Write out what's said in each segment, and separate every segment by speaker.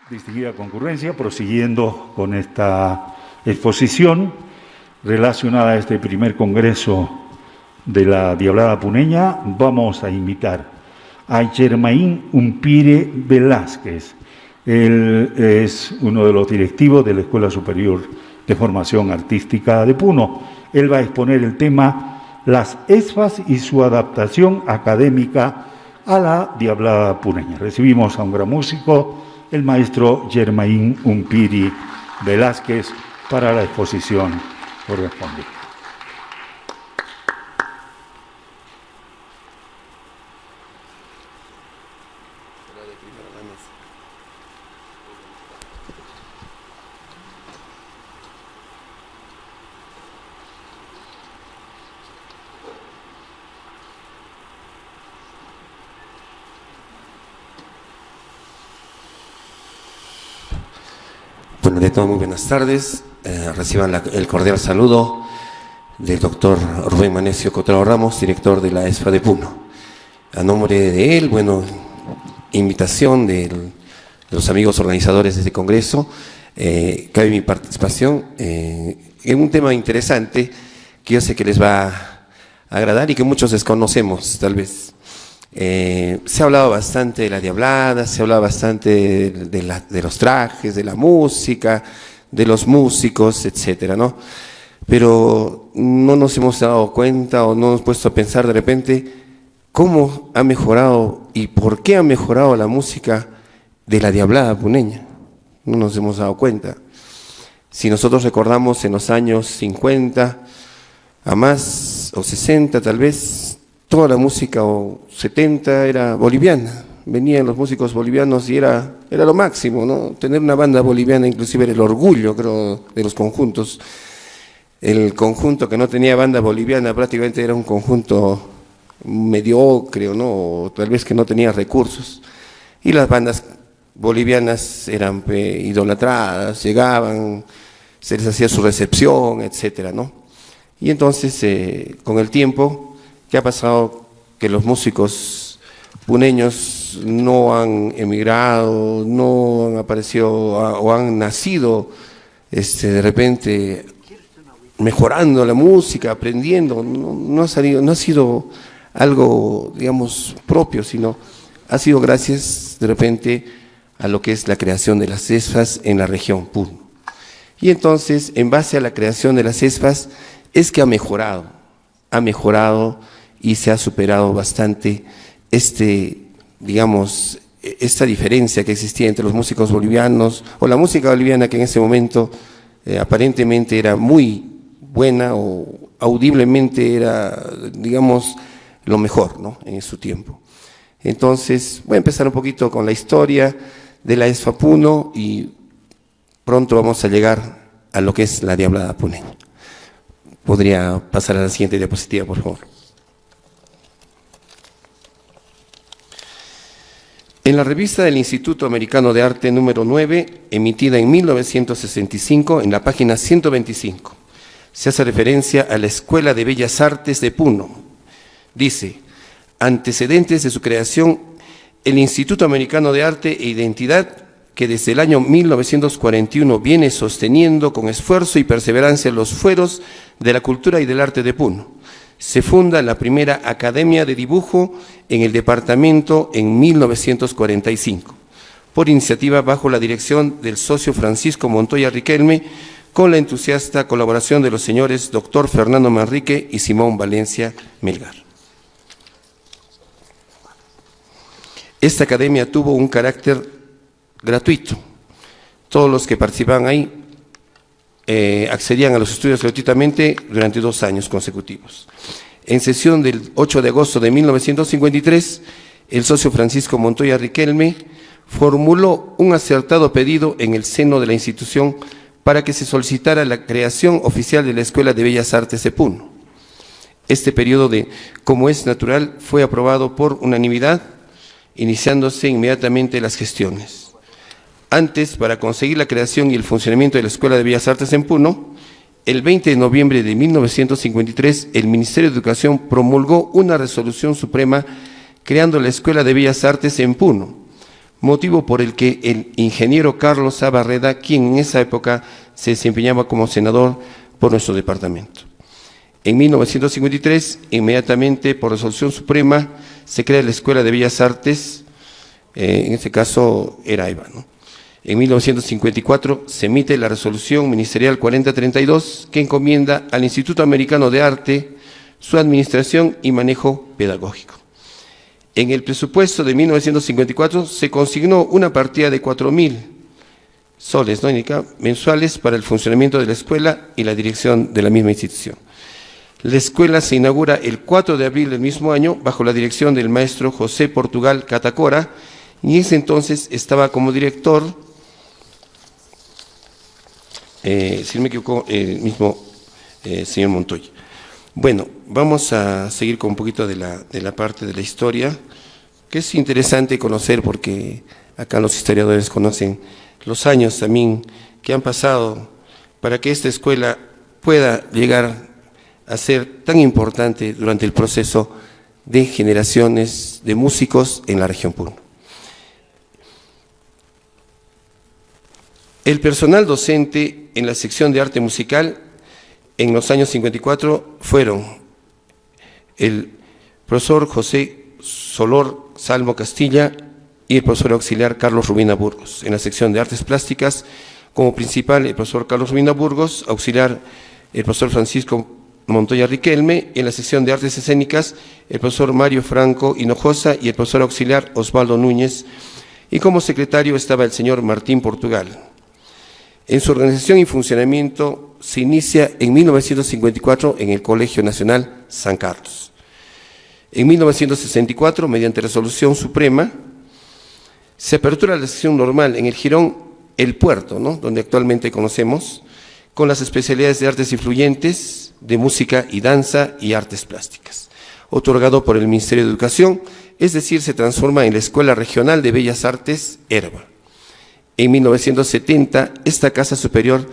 Speaker 1: Distinguida concurrencia, prosiguiendo con esta exposición relacionada a este primer congreso de la Diablada Puneña, vamos a invitar a Germain Umpire Velázquez. Él es uno de los directivos de la Escuela Superior de Formación Artística de Puno. Él va a exponer el tema Las ESFAs y su adaptación académica a la Diablada Puneña. Recibimos a un gran músico, el maestro Germain Umpire Velázquez, para la exposición correspondiente.
Speaker 2: Bueno, de todo, muy buenas tardes. Reciban el cordial saludo del doctor Rubén Manecio Cotrao Ramos, director de la ESFA de Puno. A nombre de él, bueno, invitación de los amigos organizadores de este congreso, cabe mi participación en un tema interesante que yo sé que les va a agradar y que muchos desconocemos, tal vez. Se ha hablado bastante de la diablada, se ha hablado bastante de los trajes, de la música, de los músicos, etcétera, ¿no? Pero no nos hemos dado cuenta o no hemos puesto a pensar de repente cómo ha mejorado y por qué ha mejorado la música de la Diablada Puneña. No nos hemos dado cuenta. Si nosotros recordamos en los años 50 a más, o 60 tal vez, toda la música, o 70, era boliviana. Venían los músicos bolivianos y era lo máximo, ¿no? Tener una banda boliviana inclusive era el orgullo, creo, de los conjuntos. El conjunto que no tenía banda boliviana prácticamente era un conjunto mediocre, ¿no? O tal vez que no tenía recursos. Y las bandas bolivianas eran idolatradas, llegaban, se les hacía su recepción, etcétera, ¿no? Y entonces, con el tiempo, ¿qué ha pasado? Que los músicos puneños no han emigrado, no han aparecido o han nacido de repente mejorando la música, aprendiendo. No ha sido algo, digamos, propio, sino ha sido gracias de repente a lo que es la creación de las ESFAs en la región Puno. Y entonces, en base a la creación de las ESFAs, es que ha mejorado y se ha superado bastante digamos, esta diferencia que existía entre los músicos bolivianos, o la música boliviana que en ese momento aparentemente era muy buena o audiblemente era, digamos, lo mejor, ¿no?, en su tiempo. Entonces, voy a empezar un poquito con la historia de la ESFA Puno y pronto vamos a llegar a lo que es la Diablada Puneña. ¿Podría pasar a la siguiente diapositiva, por favor? En la revista del Instituto Americano de Arte número 9, emitida en 1965, en la página 125, se hace referencia a la Escuela de Bellas Artes de Puno. Dice: antecedentes de su creación, el Instituto Americano de Arte e Identidad, que desde el año 1941 viene sosteniendo con esfuerzo y perseverancia los fueros de la cultura y del arte de Puno. Se funda la primera Academia de Dibujo en el departamento en 1945, por iniciativa bajo la dirección del socio Francisco Montoya Riquelme, con la entusiasta colaboración de los señores Dr. Fernando Manrique y Simón Valencia Melgar. Esta academia tuvo un carácter gratuito. Todos los que participaban ahí accedían a los estudios gratuitamente durante 2 años consecutivos. En sesión del 8 de agosto de 1953, el socio Francisco Montoya Riquelme formuló un acertado pedido en el seno de la institución para que se solicitara la creación oficial de la Escuela de Bellas Artes de Puno. Este periodo de como es natural fue aprobado por unanimidad, iniciándose inmediatamente las gestiones. Antes, para conseguir la creación y el funcionamiento de la Escuela de Bellas Artes en Puno, el 20 de noviembre de 1953, el Ministerio de Educación promulgó una resolución suprema creando la Escuela de Bellas Artes en Puno, motivo por el que el ingeniero Carlos Zabarreda, quien en esa época se desempeñaba como senador por nuestro departamento. En 1953, inmediatamente por resolución suprema, se crea la Escuela de Bellas Artes, en este caso era EVA, ¿no? En 1954 se emite la resolución ministerial 4032 que encomienda al Instituto Americano de Arte su administración y manejo pedagógico. En el presupuesto de 1954 se consignó una partida de 4.000 soles, ¿no?, mensuales para el funcionamiento de la escuela y la dirección de la misma institución. La escuela se inaugura el 4 de abril del mismo año bajo la dirección del maestro José Portugal Catacora, y en ese entonces estaba como director, si no me equivoco, el mismo señor Montoya. Bueno, vamos a seguir con un poquito de la parte de la historia, que es interesante conocer porque acá los historiadores conocen los años también que han pasado para que esta escuela pueda llegar a ser tan importante durante el proceso de generaciones de músicos en la región Puno. El personal docente en la sección de arte musical en los años 54 fueron el profesor José Solor Salmo Castilla y el profesor auxiliar Carlos Rubina Burgos. En la sección de artes plásticas, como principal el profesor Carlos Rubina Burgos, auxiliar el profesor Francisco Montoya Riquelme, en la sección de artes escénicas el profesor Mario Franco Hinojosa y el profesor auxiliar Osvaldo Núñez, y como secretario estaba el señor Martín Portugal. En su organización y funcionamiento se inicia en 1954 en el Colegio Nacional San Carlos. En 1964, mediante resolución suprema, se apertura la sección normal en el Jirón El Puerto, ¿no?, donde actualmente conocemos, con las especialidades de artes influyentes, de música y danza y artes plásticas, otorgado por el Ministerio de Educación, es decir, se transforma en la Escuela Regional de Bellas Artes, ERBA. En 1970, esta Casa Superior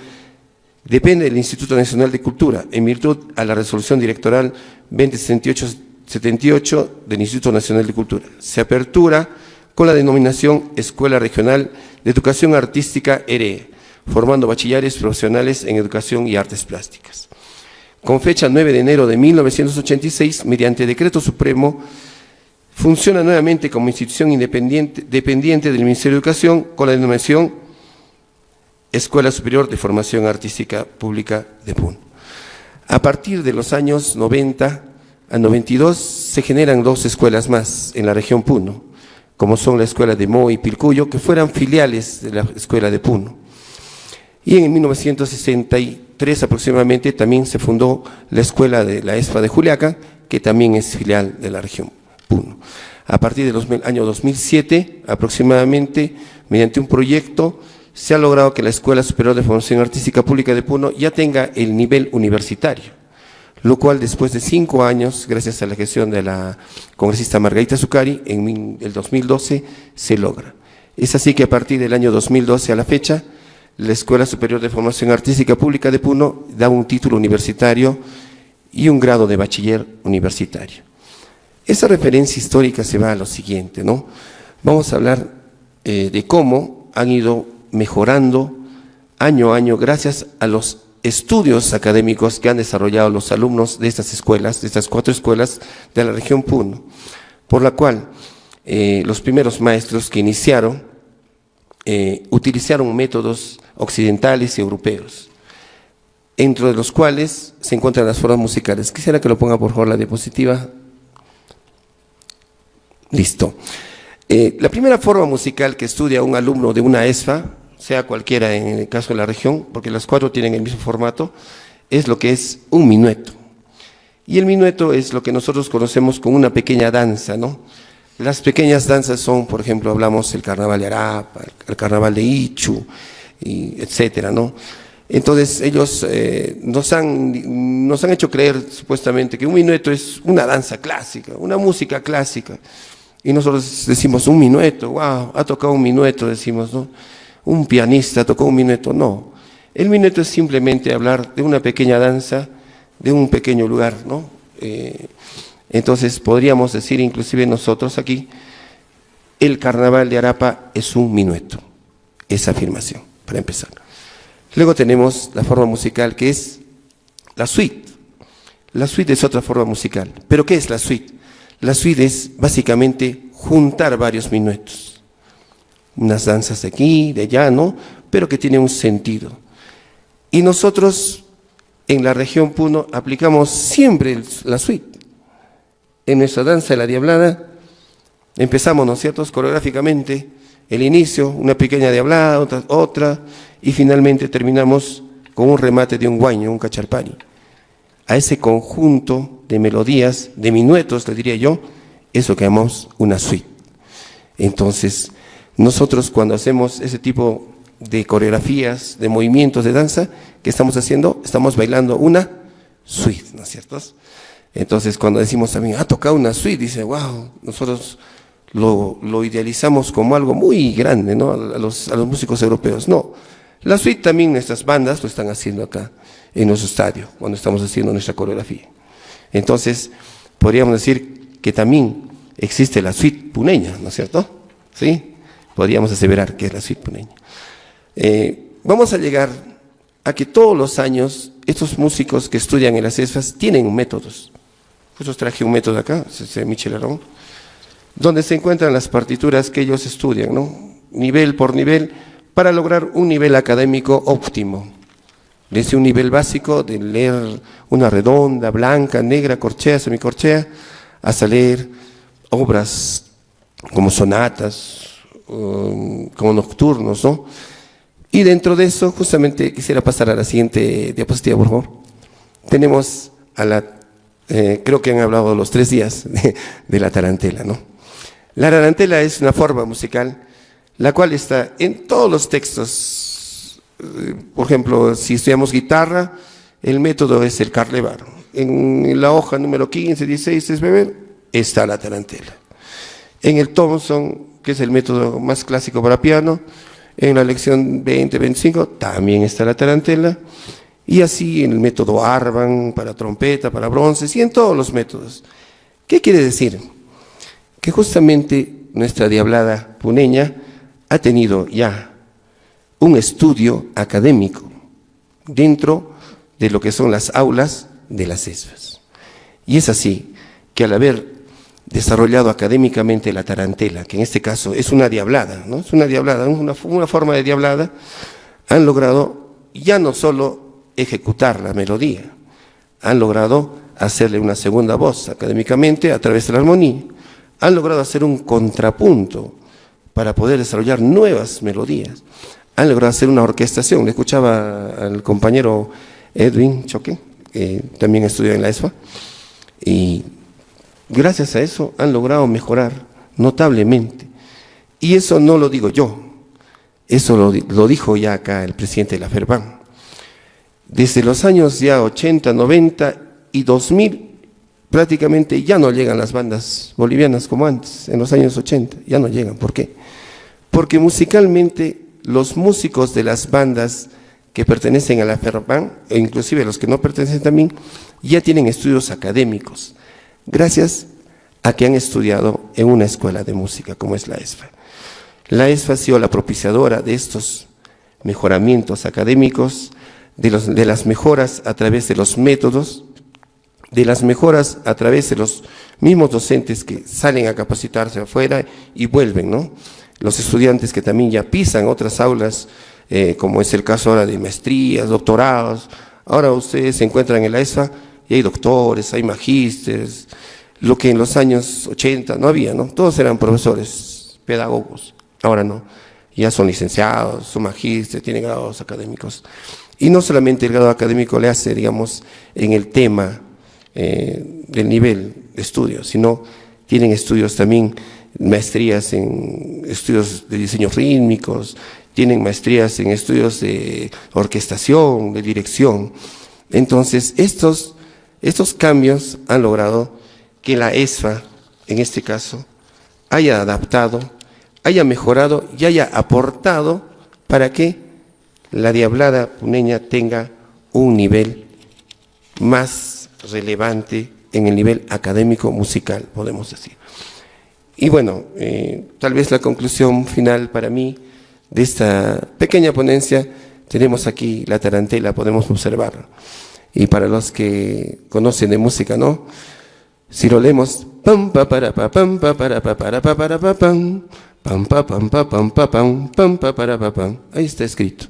Speaker 2: depende del Instituto Nacional de Cultura, en virtud a la resolución directoral 2078 del Instituto Nacional de Cultura. Se apertura con la denominación Escuela Regional de Educación Artística ERE, formando bachilleres profesionales en educación y artes plásticas. Con fecha 9 de enero de 1986, mediante decreto supremo, funciona nuevamente como institución independiente, dependiente del Ministerio de Educación, con la denominación Escuela Superior de Formación Artística Pública de Puno. A partir de los años 90 a 92 se generan dos escuelas más en la región Puno, como son la Escuela de Mo y Pilcuyo, que fueran filiales de la Escuela de Puno. Y en 1963 aproximadamente también se fundó la Escuela de la ESFA de Juliaca, que también es filial de la región Puno. A partir del año 2007, aproximadamente, mediante un proyecto, se ha logrado que la Escuela Superior de Formación Artística Pública de Puno ya tenga el nivel universitario, lo cual después de 5 años, gracias a la gestión de la congresista Margarita Zuccari, en el 2012 se logra. Es así que a partir del año 2012 a la fecha, la Escuela Superior de Formación Artística Pública de Puno da un título universitario y un grado de bachiller universitario. Esa referencia histórica se va a lo siguiente, ¿no? Vamos a hablar de cómo han ido mejorando año a año gracias a los estudios académicos que han desarrollado los alumnos de estas escuelas, de estas 4 escuelas de la región Puno, por la cual los primeros maestros que iniciaron utilizaron métodos occidentales y europeos, dentro de los cuales se encuentran las formas musicales. Quisiera que lo ponga por favor la diapositiva. Listo. La primera forma musical que estudia un alumno de una ESFA, sea cualquiera en el caso de la región, porque las 4 tienen el mismo formato, es lo que es un minueto. Y el minueto es lo que nosotros conocemos como una pequeña danza, ¿no? Las pequeñas danzas son, por ejemplo, hablamos del carnaval de Arapa, el carnaval de Ichu, y etcétera, ¿no? Entonces ellos nos han hecho creer supuestamente que un minueto es una danza clásica, una música clásica. Y nosotros decimos un minueto, wow, ha tocado un minueto, decimos, ¿no? Un pianista tocó un minueto, no. El minueto es simplemente hablar de una pequeña danza, de un pequeño lugar, ¿no? Entonces podríamos decir inclusive nosotros aquí el carnaval de Arapa es un minueto. Esa afirmación, para empezar. Luego tenemos la forma musical que es la suite. La suite es otra forma musical. ¿Pero qué es la suite? La suite es básicamente juntar varios minuetos. Unas danzas de aquí, de allá, ¿no? Pero que tienen un sentido. Y nosotros en la región Puno aplicamos siempre la suite. En nuestra danza de la Diablada empezamos, ¿no es cierto?, coreográficamente, el inicio, una pequeña diablada, otra, y finalmente terminamos con un remate de un guaño, un cacharpari. A ese conjunto de melodías, de minuetos, le diría yo, eso que llamamos una suite. Entonces, nosotros cuando hacemos ese tipo de coreografías, de movimientos de danza, ¿qué estamos haciendo? Estamos bailando una suite, ¿no es cierto? Entonces, cuando decimos también, tocado una suite, dice, wow, nosotros lo idealizamos como algo muy grande, ¿no? A los músicos europeos. No, la suite también nuestras bandas lo están haciendo acá, en nuestro estadio, cuando estamos haciendo nuestra coreografía. Entonces, podríamos decir que también existe la suite puneña, ¿no es cierto? ¿Sí? Podríamos aseverar que es la suite puneña. Vamos a llegar a que todos los años estos músicos que estudian en las ESFAs tienen métodos. Justo traje un método acá, es Michel Arón, donde se encuentran las partituras que ellos estudian, ¿no? Nivel por nivel, para lograr un nivel académico óptimo. Desde un nivel básico de leer una redonda, blanca, negra, corchea, semicorchea, hasta leer obras como sonatas, como nocturnos, ¿no? Y dentro de eso, justamente quisiera pasar a la siguiente diapositiva, por favor. Tenemos a la, creo que han hablado los 3 días de la tarantela, ¿no? La tarantela es una forma musical, la cual está en todos los textos. Por ejemplo, si estudiamos guitarra, el método es el carlevar. En la hoja número 15, 16, es beber, está la tarantela. En el Thompson, que es el método más clásico para piano, en la lección 20, 25, también está la tarantela. Y así en el método Arban, para trompeta, para bronces, y en todos los métodos. ¿Qué quiere decir? Que justamente nuestra diablada puneña ha tenido ya un estudio académico dentro de lo que son las aulas de las ESFAs. Y es así que al haber desarrollado académicamente la tarantela, que en este caso es una diablada, ¿no? Es una diablada, una forma de diablada, han logrado ya no solo ejecutar la melodía, han logrado hacerle una segunda voz académicamente a través de la armonía, han logrado hacer un contrapunto para poder desarrollar nuevas melodías, han logrado hacer una orquestación. Le escuchaba al compañero Edwin Choque, que también estudió en la ESFA, y gracias a eso han logrado mejorar notablemente. Y eso no lo digo yo, eso lo dijo ya acá el presidente de la FERBAN. Desde los años ya 80, 90 y 2000, prácticamente ya no llegan las bandas bolivianas como antes, en los años 80, ya no llegan. ¿Por qué? Porque musicalmente los músicos de las bandas que pertenecen a la FERBAN, e inclusive los que no pertenecen también, ya tienen estudios académicos, gracias a que han estudiado en una escuela de música como es la ESFA. La ESFA ha sido la propiciadora de estos mejoramientos académicos, de las mejoras a través de los métodos, de las mejoras a través de los mismos docentes que salen a capacitarse afuera y vuelven, ¿no? Los estudiantes que también ya pisan otras aulas, como es el caso ahora de maestrías, doctorados. Ahora ustedes se encuentran en la ESFA y hay doctores, hay magísteres, lo que en los años 80 no había, ¿no? Todos eran profesores, pedagogos, ahora no, ya son licenciados, son magísteres, tienen grados académicos. Y no solamente el grado académico le hace, digamos, en el tema del nivel de estudio, sino tienen estudios también, maestrías en estudios de diseños rítmicos, tienen maestrías en estudios de orquestación, de dirección. Entonces, estos cambios han logrado que la ESFA, en este caso, haya adaptado, haya mejorado y haya aportado para que la diablada puneña tenga un nivel más relevante en el nivel académico musical, podemos decir. Y bueno, tal vez la conclusión final para mí de esta pequeña ponencia, tenemos aquí la tarantela, podemos observar. Y para los que conocen de música, ¿no? Si lo leemos, pam pa para pa pam pa para pa para pa para pa pam pa pam pa pam pa pam pa para pa pam. Ahí está escrito.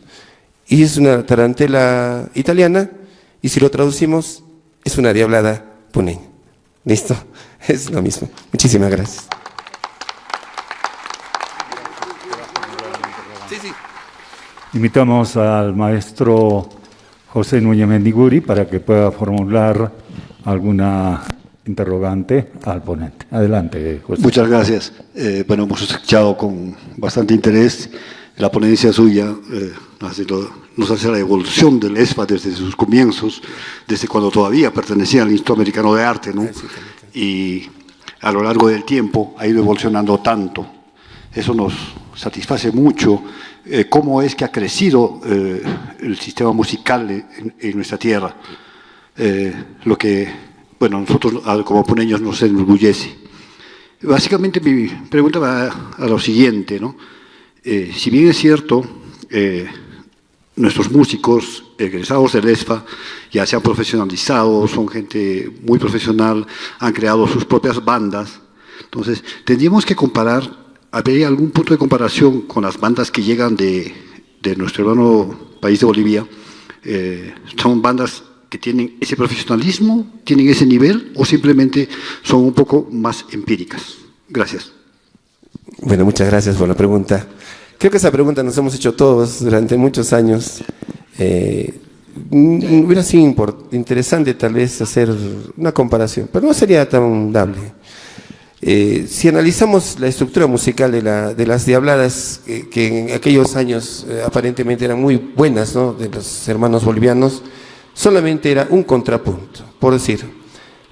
Speaker 2: Y es una tarantela italiana, y si lo traducimos, es una diablada puneña. ¿Listo? Es lo mismo. Muchísimas gracias. Sí, sí.
Speaker 1: Invitamos al maestro José Núñez Mendiguri para que pueda formular alguna interrogante al ponente. Adelante, José.
Speaker 3: Muchas gracias. Bueno, hemos escuchado con bastante interés la ponencia suya. Nos hace la evolución del ESFA desde sus comienzos, desde cuando todavía pertenecía al Instituto Americano de Arte, ¿no? Y a lo largo del tiempo ha ido evolucionando tanto. Eso nos satisface mucho. Cómo es que ha crecido el sistema musical en nuestra tierra. Lo que, bueno, nosotros como puneños nos enorgullece. Básicamente mi pregunta va a lo siguiente, ¿no? Si bien es cierto, nuestros músicos egresados del ESFA ya se han profesionalizado, son gente muy profesional, han creado sus propias bandas. Entonces, tendríamos que comparar, ¿habría algún punto de comparación con las bandas que llegan de nuestro hermano país de Bolivia? ¿Son bandas que tienen ese profesionalismo, tienen ese nivel, o simplemente son un poco más empíricas? Gracias.
Speaker 2: Bueno, muchas gracias por la pregunta. Creo que esa pregunta nos hemos hecho todos durante muchos años. Hubiera sido interesante tal vez hacer una comparación, pero no sería tan dable. Si analizamos la estructura musical de las diabladas, que en aquellos años aparentemente eran muy buenas, ¿no?, de los hermanos bolivianos, solamente era un contrapunto. Por decir,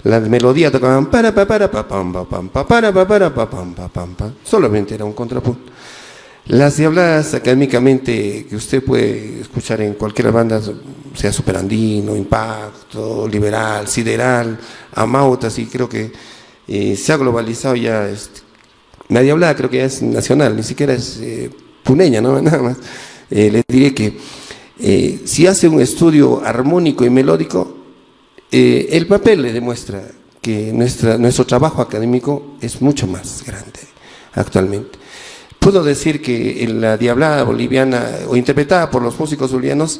Speaker 2: la melodía tocaban para pa para pa pam pa pam pa para pa pam pa pam pa, solamente era un contrapunto. Las diabladas académicamente que usted puede escuchar en cualquier banda, sea Superandino, Impacto, Liberal, Sideral, Amautas, y creo que se ha globalizado ya. La diablada creo que ya es nacional, ni siquiera es puneña, ¿no? Nada más. Les diré que si hace un estudio armónico y melódico, el papel le demuestra que nuestro trabajo académico es mucho más grande actualmente. Puedo decir que la diablada boliviana, o interpretada por los músicos bolivianos,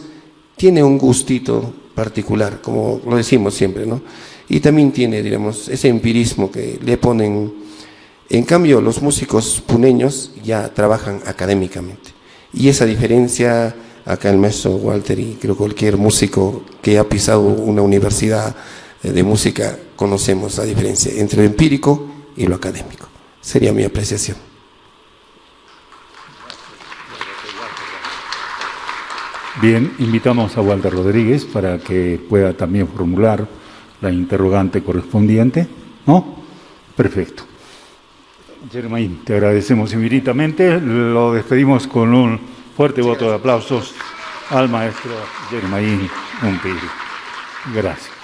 Speaker 2: tiene un gustito particular, como lo decimos siempre, ¿no? Y también tiene, digamos, ese empirismo que le ponen. En cambio, los músicos puneños ya trabajan académicamente. Y esa diferencia, acá el maestro Walter y creo cualquier músico que ha pisado una universidad de música, conocemos la diferencia entre lo empírico y lo académico. Sería mi apreciación.
Speaker 1: Bien, invitamos a Walter Rodríguez para que pueda también formular la interrogante correspondiente, ¿no? Perfecto. Germain, te agradecemos infinitamente. Lo despedimos con un fuerte voto de aplausos al maestro Germain Umpiri. Gracias.